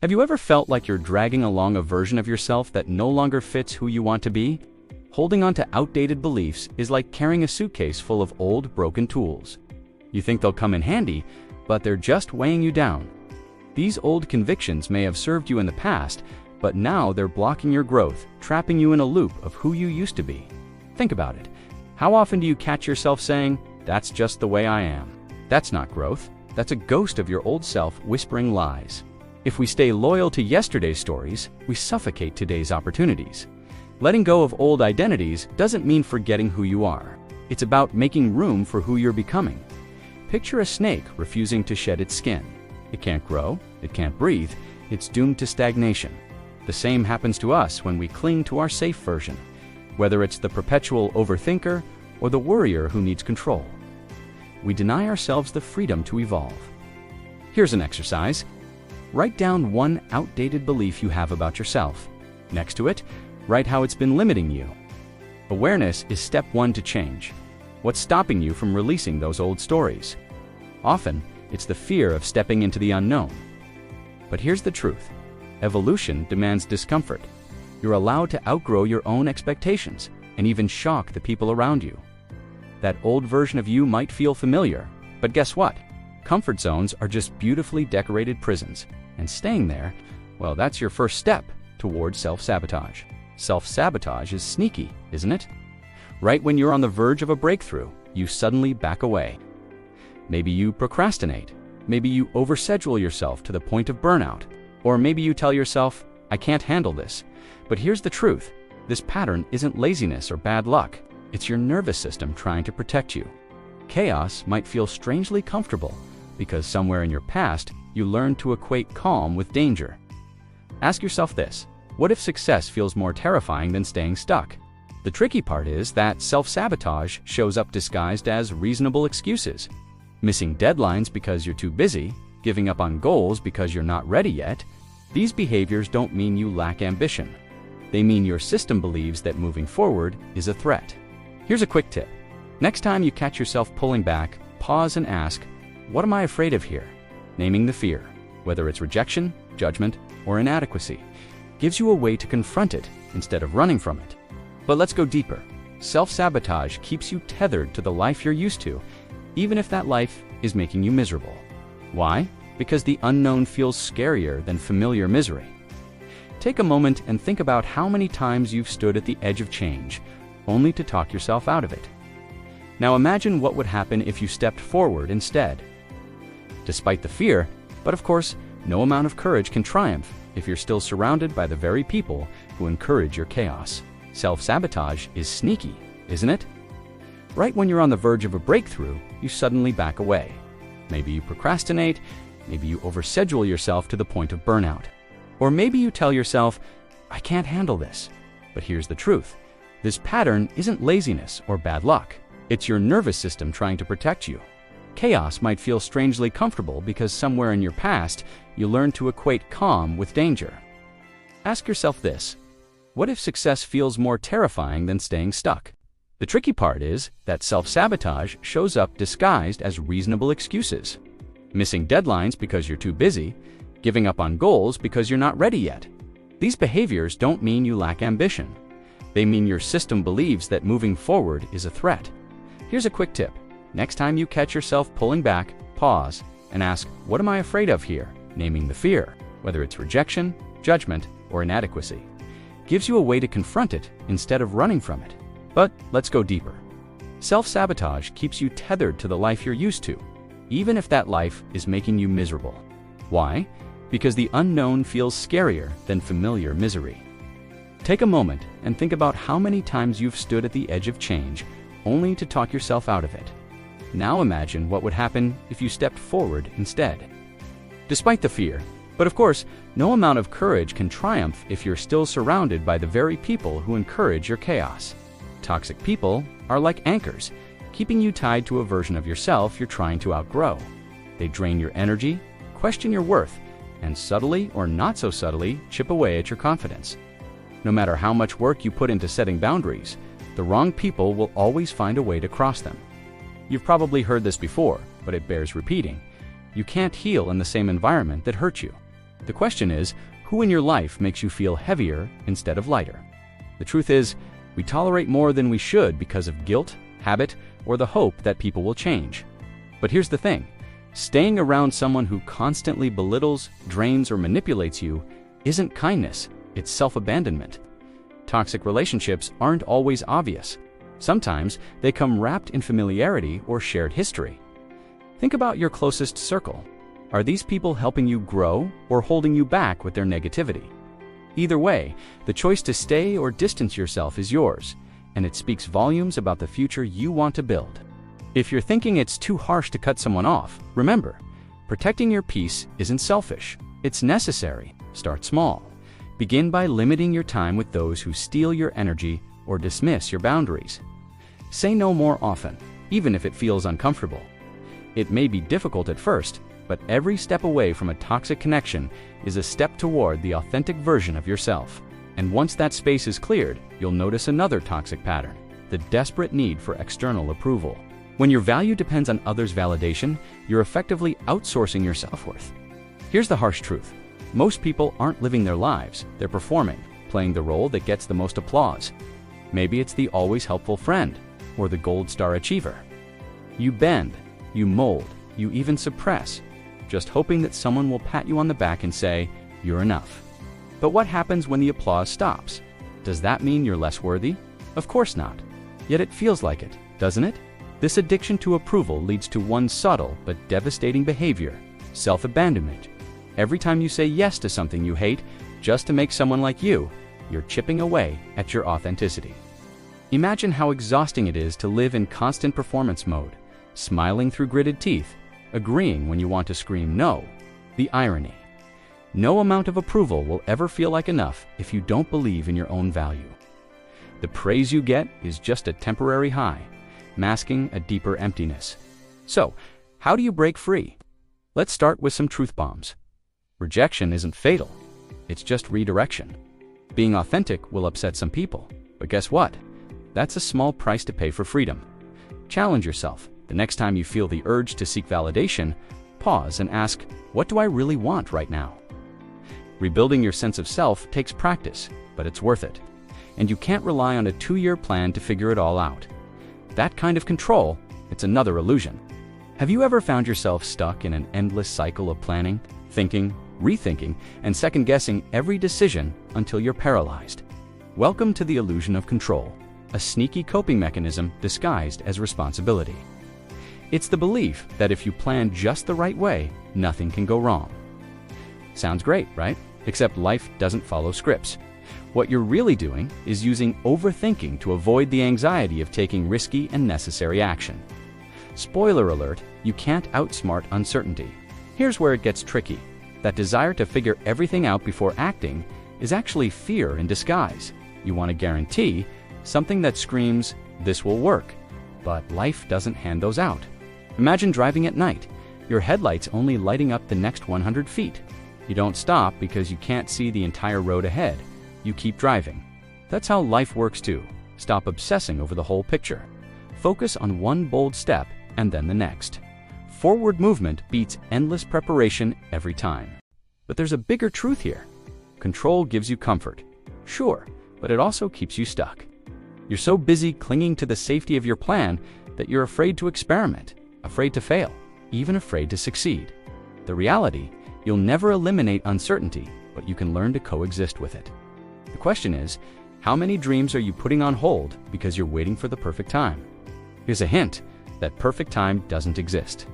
Have you ever felt like you're dragging along a version of yourself that no longer fits who you want to be? Holding on to outdated beliefs is like carrying a suitcase full of old, broken tools. You think they'll come in handy, but they're just weighing you down. These old convictions may have served you in the past, but now they're blocking your growth, trapping you in a loop of who you used to be. Think about it. How often do you catch yourself saying, "That's just the way I am"? That's not growth. That's a ghost of your old self whispering lies. If we stay loyal to yesterday's stories, we suffocate today's opportunities. Letting go of old identities doesn't mean forgetting who you are. It's about making room for who you're becoming. Picture a snake refusing to shed its skin. It can't grow, it can't breathe, it's doomed to stagnation. The same happens to us when we cling to our safe version, whether it's the perpetual overthinker or the worrier who needs control. We deny ourselves the freedom to evolve. Here's an exercise. Write down one outdated belief you have about yourself. Next to it, write how it's been limiting you. Awareness is step one to change. What's stopping you from releasing those old stories? Often, it's the fear of stepping into the unknown. But here's the truth. Evolution demands discomfort. You're allowed to outgrow your own expectations and even shock the people around you. That old version of you might feel familiar, but guess what? Comfort zones are just beautifully decorated prisons, and staying there, well, that's your first step towards self-sabotage. Self-sabotage is sneaky, isn't it? Right when you're on the verge of a breakthrough, you suddenly back away. Maybe you procrastinate. Maybe you overschedule yourself to the point of burnout. Or maybe you tell yourself, "I can't handle this." But here's the truth. This pattern isn't laziness or bad luck. It's your nervous system trying to protect you. Chaos might feel strangely comfortable because somewhere in your past, you learned to equate calm with danger. Ask yourself this: what if success feels more terrifying than staying stuck? The tricky part is that self-sabotage shows up disguised as reasonable excuses. Missing deadlines because you're too busy, giving up on goals because you're not ready yet. These behaviors don't mean you lack ambition. They mean your system believes that moving forward is a threat. Here's a quick tip. Next time you catch yourself pulling back, pause and ask, "What am I afraid of here?" Naming the fear, whether it's rejection, judgment, or inadequacy, gives you a way to confront it instead of running from it. But let's go deeper. Self-sabotage keeps you tethered to the life you're used to, even if that life is making you miserable. Why? Because the unknown feels scarier than familiar misery. Take a moment and think about how many times you've stood at the edge of change, only to talk yourself out of it. Now imagine what would happen if you stepped forward instead. Despite the fear, but of course, no amount of courage can triumph if you're still surrounded by the very people who encourage your chaos. Self-sabotage is sneaky, isn't it? Right when you're on the verge of a breakthrough, you suddenly back away. Maybe you procrastinate, maybe you overschedule yourself to the point of burnout. Or maybe you tell yourself, "I can't handle this." But here's the truth. This pattern isn't laziness or bad luck. It's your nervous system trying to protect you. Chaos might feel strangely comfortable because somewhere in your past, you learned to equate calm with danger. Ask yourself this: what if success feels more terrifying than staying stuck? The tricky part is that self-sabotage shows up disguised as reasonable excuses. Missing deadlines because you're too busy, giving up on goals because you're not ready yet. These behaviors don't mean you lack ambition. They mean your system believes that moving forward is a threat. Here's a quick tip. Next time you catch yourself pulling back, pause and ask, "What am I afraid of here?" Naming the fear, whether it's rejection, judgment, or inadequacy, gives you a way to confront it instead of running from it. But let's go deeper. Self-sabotage keeps you tethered to the life you're used to, even if that life is making you miserable. Why? Because the unknown feels scarier than familiar misery. Take a moment and think about how many times you've stood at the edge of change only to talk yourself out of it. Now imagine what would happen if you stepped forward instead. Despite the fear, but of course, no amount of courage can triumph if you're still surrounded by the very people who encourage your chaos. Toxic people are like anchors, keeping you tied to a version of yourself you're trying to outgrow. They drain your energy, question your worth, and subtly or not so subtly chip away at your confidence. No matter how much work you put into setting boundaries, the wrong people will always find a way to cross them. You've probably heard this before, but it bears repeating. You can't heal in the same environment that hurt you. The question is, who in your life makes you feel heavier instead of lighter? The truth is, we tolerate more than we should because of guilt, habit, or the hope that people will change. But here's the thing. Staying around someone who constantly belittles, drains, or manipulates you isn't kindness, it's self-abandonment. Toxic relationships aren't always obvious. Sometimes they come wrapped in familiarity or shared history. Think about your closest circle. Are these people helping you grow or holding you back with their negativity? Either way, the choice to stay or distance yourself is yours, and it speaks volumes about the future you want to build. If you're thinking it's too harsh to cut someone off, remember, protecting your peace isn't selfish, it's necessary. Start small. Begin by limiting your time with those who steal your energy or dismiss your boundaries. Say no more often, even if it feels uncomfortable. It may be difficult at first, but every step away from a toxic connection is a step toward the authentic version of yourself. And once that space is cleared, you'll notice another toxic pattern, the desperate need for external approval. When your value depends on others' validation, you're effectively outsourcing your self-worth. Here's the harsh truth. Most people aren't living their lives, they're performing, playing the role that gets the most applause. Maybe it's the always helpful friend, or the gold star achiever. You bend, you mold, you even suppress, just hoping that someone will pat you on the back and say, "You're enough." But what happens when the applause stops? Does that mean you're less worthy? Of course not. Yet it feels like it, doesn't it? This addiction to approval leads to one subtle but devastating behavior, self-abandonment. Every time you say yes to something you hate just to make someone like you, you're chipping away at your authenticity. Imagine how exhausting it is to live in constant performance mode, smiling through gritted teeth, agreeing when you want to scream no. The irony. No amount of approval will ever feel like enough if you don't believe in your own value. The praise you get is just a temporary high, masking a deeper emptiness. So, how do you break free? Let's start with some truth bombs. Rejection isn't fatal, it's just redirection. Being authentic will upset some people, but guess what? That's a small price to pay for freedom. Challenge yourself. The next time you feel the urge to seek validation, pause and ask, what do I really want right now? Rebuilding your sense of self takes practice, but it's worth it. And you can't rely on a 2-year plan to figure it all out. That kind of control, it's another illusion. Have you ever found yourself stuck in an endless cycle of planning, thinking, rethinking, and second-guessing every decision until you're paralyzed? Welcome to the illusion of control, a sneaky coping mechanism disguised as responsibility. It's the belief that if you plan just the right way, nothing can go wrong. Sounds great, right? Except life doesn't follow scripts. What you're really doing is using overthinking to avoid the anxiety of taking risky and necessary action. Spoiler alert, you can't outsmart uncertainty. Here's where it gets tricky. That desire to figure everything out before acting is actually fear in disguise. You want to guarantee something that screams, "This will work," but life doesn't hand those out. Imagine driving at night, your headlights only lighting up the next 100 feet. You don't stop because you can't see the entire road ahead. You keep driving. That's how life works too. Stop obsessing over the whole picture. Focus on one bold step and then the next. Forward movement beats endless preparation every time. But there's a bigger truth here. Control gives you comfort. Sure, but it also keeps you stuck. You're so busy clinging to the safety of your plan that you're afraid to experiment, afraid to fail, even afraid to succeed. The reality, you'll never eliminate uncertainty, but you can learn to coexist with it. The question is, how many dreams are you putting on hold because you're waiting for the perfect time? Here's a hint, that perfect time doesn't exist.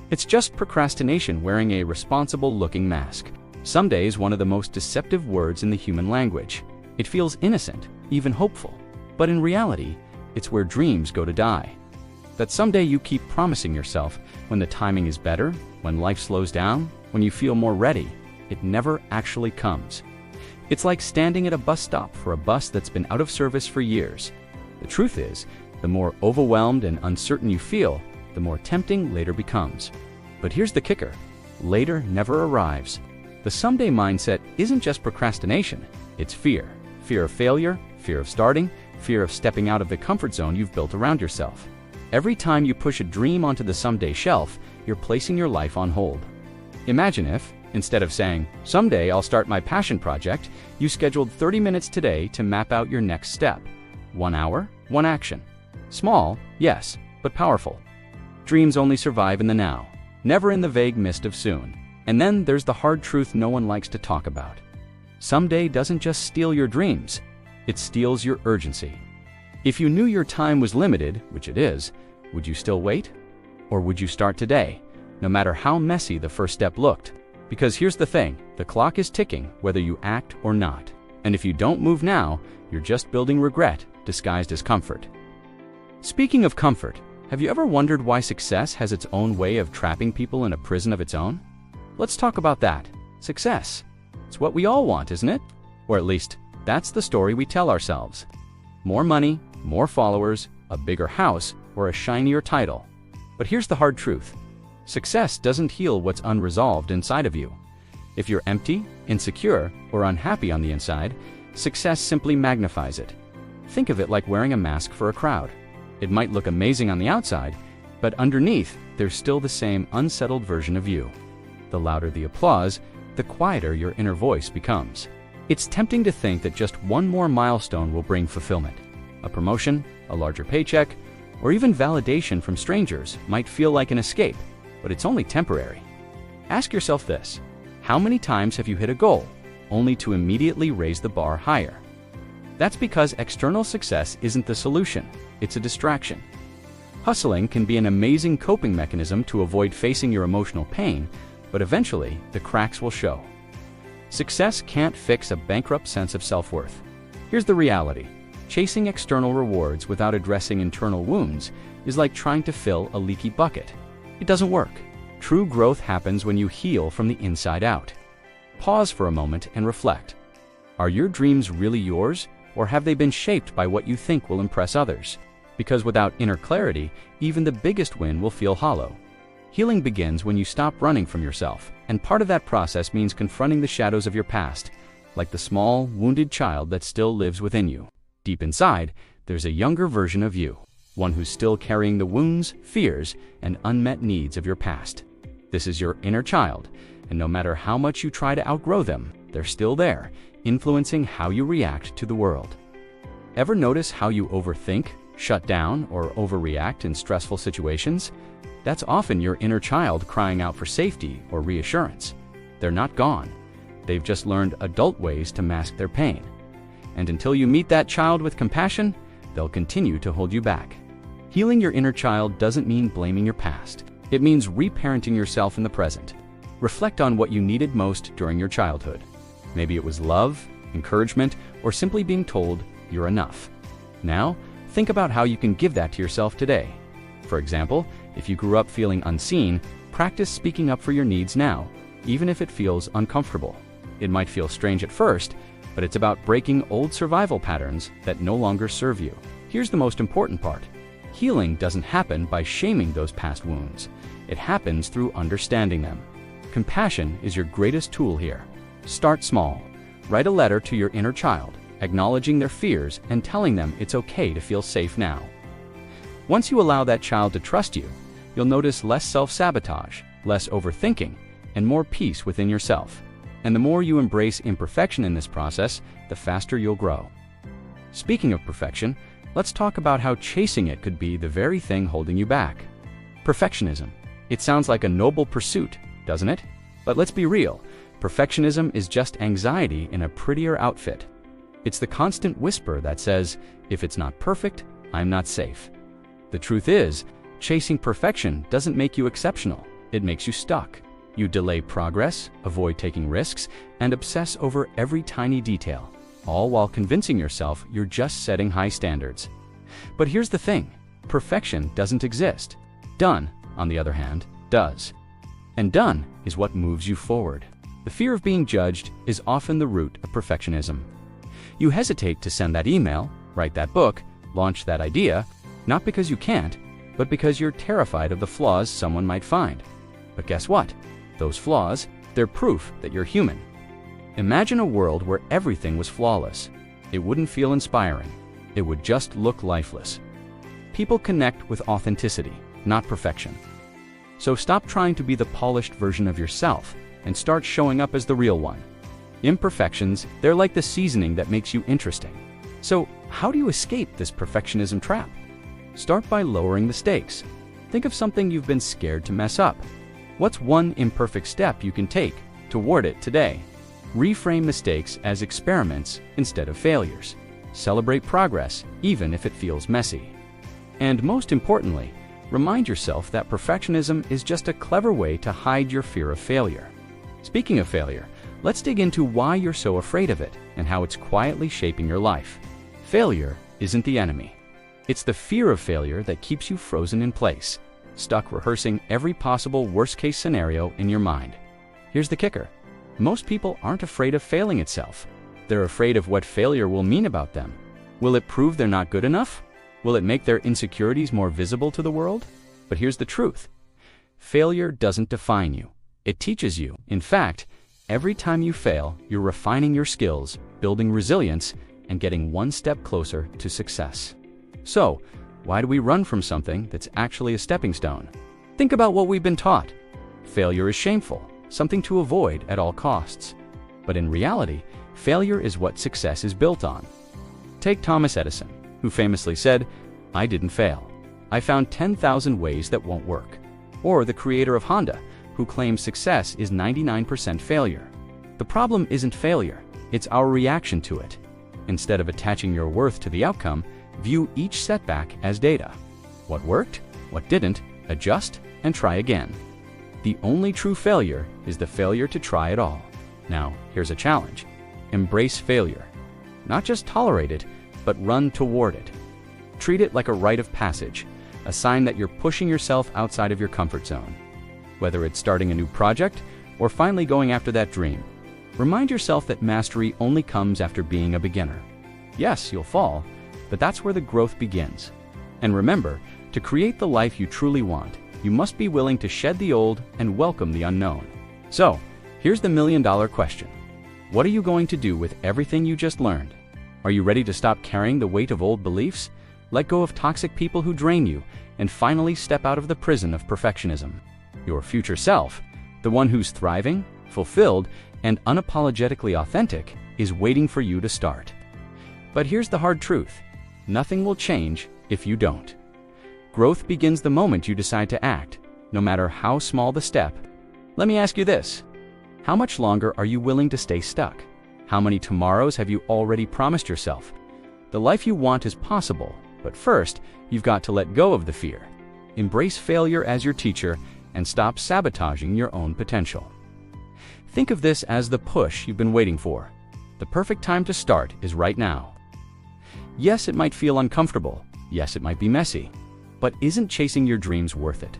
It's just procrastination wearing a responsible-looking mask. Someday is one of the most deceptive words in the human language. It feels innocent, even hopeful. But in reality, it's where dreams go to die. That someday you keep promising yourself when the timing is better, when life slows down, when you feel more ready, it never actually comes. It's like standing at a bus stop for a bus that's been out of service for years. The truth is, the more overwhelmed and uncertain you feel, the more tempting later becomes. But here's the kicker. Later never arrives. The someday mindset isn't just procrastination, it's fear. Fear of failure, fear of starting, fear of stepping out of the comfort zone you've built around yourself. Every time you push a dream onto the someday shelf, you're placing your life on hold. Imagine if, Instead of saying, "Someday I'll start my passion project," you scheduled 30 minutes today to map out your next step. 1 hour, 1 action. Small, yes, but powerful. Dreams only survive in the now, never in the vague mist of soon. And then there's the hard truth no one likes to talk about. Someday doesn't just steal your dreams, it steals your urgency. If you knew your time was limited, which it is, would you still wait? Or would you start today, no matter how messy the first step looked? Because here's the thing, the clock is ticking whether you act or not. And if you don't move now, you're just building regret disguised as comfort. Speaking of comfort, have you ever wondered why success has its own way of trapping people in a prison of its own? Let's talk about that. Success. It's what we all want, isn't it? Or at least, that's the story we tell ourselves. More money, more followers, a bigger house, or a shinier title. But here's the hard truth. Success doesn't heal what's unresolved inside of you. If you're empty, insecure, or unhappy on the inside, success simply magnifies it. Think of it like wearing a mask for a crowd. It might look amazing on the outside, but underneath, there's still the same unsettled version of you. The louder the applause, the quieter your inner voice becomes. It's tempting to think that just one more milestone will bring fulfillment. A promotion, a larger paycheck, or even validation from strangers might feel like an escape, but it's only temporary. Ask yourself this: how many times have you hit a goal, only to immediately raise the bar higher? That's because external success isn't the solution, it's a distraction. Hustling can be an amazing coping mechanism to avoid facing your emotional pain, but eventually the cracks will show. Success can't fix a bankrupt sense of self-worth. Here's the reality. Chasing external rewards without addressing internal wounds is like trying to fill a leaky bucket. It doesn't work. True growth happens when you heal from the inside out. Pause for a moment and reflect. Are your dreams really yours, or have they been shaped by what you think will impress others? Because without inner clarity, even the biggest win will feel hollow. Healing begins when you stop running from yourself, and part of that process means confronting the shadows of your past, like the small, wounded child that still lives within you. Deep inside, there's a younger version of you, one who's still carrying the wounds, fears, and unmet needs of your past. This is your inner child, and no matter how much you try to outgrow them, they're still there, influencing how you react to the world. Ever notice how you overthink, shut down, or overreact in stressful situations? That's often your inner child crying out for safety or reassurance. They're not gone. They've just learned adult ways to mask their pain. And until you meet that child with compassion, they'll continue to hold you back. Healing your inner child doesn't mean blaming your past. It means reparenting yourself in the present. Reflect on what you needed most during your childhood. Maybe it was love, encouragement, or simply being told you're enough. Now, think about how you can give that to yourself today. For example, if you grew up feeling unseen, practice speaking up for your needs now, even if it feels uncomfortable. It might feel strange at first, but it's about breaking old survival patterns that no longer serve you. Here's the most important part. Healing doesn't happen by shaming those past wounds. It happens through understanding them. Compassion is your greatest tool here. Start small. Write a letter to your inner child, acknowledging their fears and telling them it's okay to feel safe now. Once you allow that child to trust you, you'll notice less self-sabotage, less overthinking, and more peace within yourself. And the more you embrace imperfection in this process, the faster you'll grow. Speaking of perfection, let's talk about how chasing it could be the very thing holding you back. Perfectionism. It sounds like a noble pursuit, doesn't it? But let's be real. Perfectionism is just anxiety in a prettier outfit. It's the constant whisper that says, if it's not perfect, I'm not safe. The truth is, chasing perfection doesn't make you exceptional. It makes you stuck. You delay progress, avoid taking risks, and obsess over every tiny detail, all while convincing yourself you're just setting high standards. But here's the thing, perfection doesn't exist. Done, on the other hand, does. And done is what moves you forward. The fear of being judged is often the root of perfectionism. You hesitate to send that email, write that book, launch that idea, not because you can't, but because you're terrified of the flaws someone might find. But guess what? Those flaws, they're proof that you're human. Imagine a world where everything was flawless. It wouldn't feel inspiring. It would just look lifeless. People connect with authenticity, not perfection. So stop trying to be the polished version of yourself and start showing up as the real one. Imperfections, they're like the seasoning that makes you interesting. So, how do you escape this perfectionism trap? Start by lowering the stakes. Think of something you've been scared to mess up. What's one imperfect step you can take toward it today? Reframe mistakes as experiments instead of failures. Celebrate progress, even if it feels messy. And most importantly, remind yourself that perfectionism is just a clever way to hide your fear of failure. Speaking of failure, let's dig into why you're so afraid of it and how it's quietly shaping your life. Failure isn't the enemy. It's the fear of failure that keeps you frozen in place, stuck rehearsing every possible worst-case scenario in your mind. Here's the kicker. Most people aren't afraid of failing itself. They're afraid of what failure will mean about them. Will it prove they're not good enough? Will it make their insecurities more visible to the world? But here's the truth. Failure doesn't define you. It teaches you. In fact, every time you fail, you're refining your skills, building resilience, and getting one step closer to success. So, why do we run from something that's actually a stepping stone? Think about what we've been taught. Failure is shameful, something to avoid at all costs. But in reality, failure is what success is built on. Take Thomas Edison, who famously said, "I didn't fail. I found 10,000 ways that won't work." Or the creator of Honda, who claims success is 99% failure. The problem isn't failure, it's our reaction to it. Instead of attaching your worth to the outcome, view each setback as data. What worked, what didn't, adjust, and try again. The only true failure is the failure to try at all. Now, here's a challenge. Embrace failure. Not just tolerate it, but run toward it. Treat it like a rite of passage, a sign that you're pushing yourself outside of your comfort zone. Whether it's starting a new project or finally going after that dream, remind yourself that mastery only comes after being a beginner. Yes, you'll fall, but that's where the growth begins. And remember, to create the life you truly want, you must be willing to shed the old and welcome the unknown. So, here's the million-dollar question. What are you going to do with everything you just learned? Are you ready to stop carrying the weight of old beliefs, let go of toxic people who drain you, and finally step out of the prison of perfectionism? Your future self, the one who's thriving, fulfilled, and unapologetically authentic, is waiting for you to start. But here's the hard truth. Nothing will change if you don't. Growth begins the moment you decide to act, no matter how small the step. Let me ask you this. How much longer are you willing to stay stuck? How many tomorrows have you already promised yourself? The life you want is possible, but first, you've got to let go of the fear. Embrace failure as your teacher and stop sabotaging your own potential. Think of this as the push you've been waiting for. The perfect time to start is right now. Yes, it might feel uncomfortable. Yes, it might be messy. But isn't chasing your dreams worth it?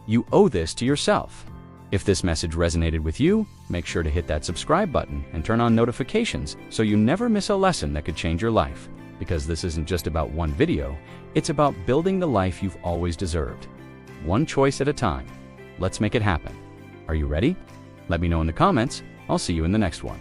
You owe this to yourself. If this message resonated with you, make sure to hit that subscribe button and turn on notifications so you never miss a lesson that could change your life. Because this isn't just about one video, it's about building the life you've always deserved. One choice at a time. Let's make it happen. Are you ready? Let me know in the comments. I'll see you in the next one.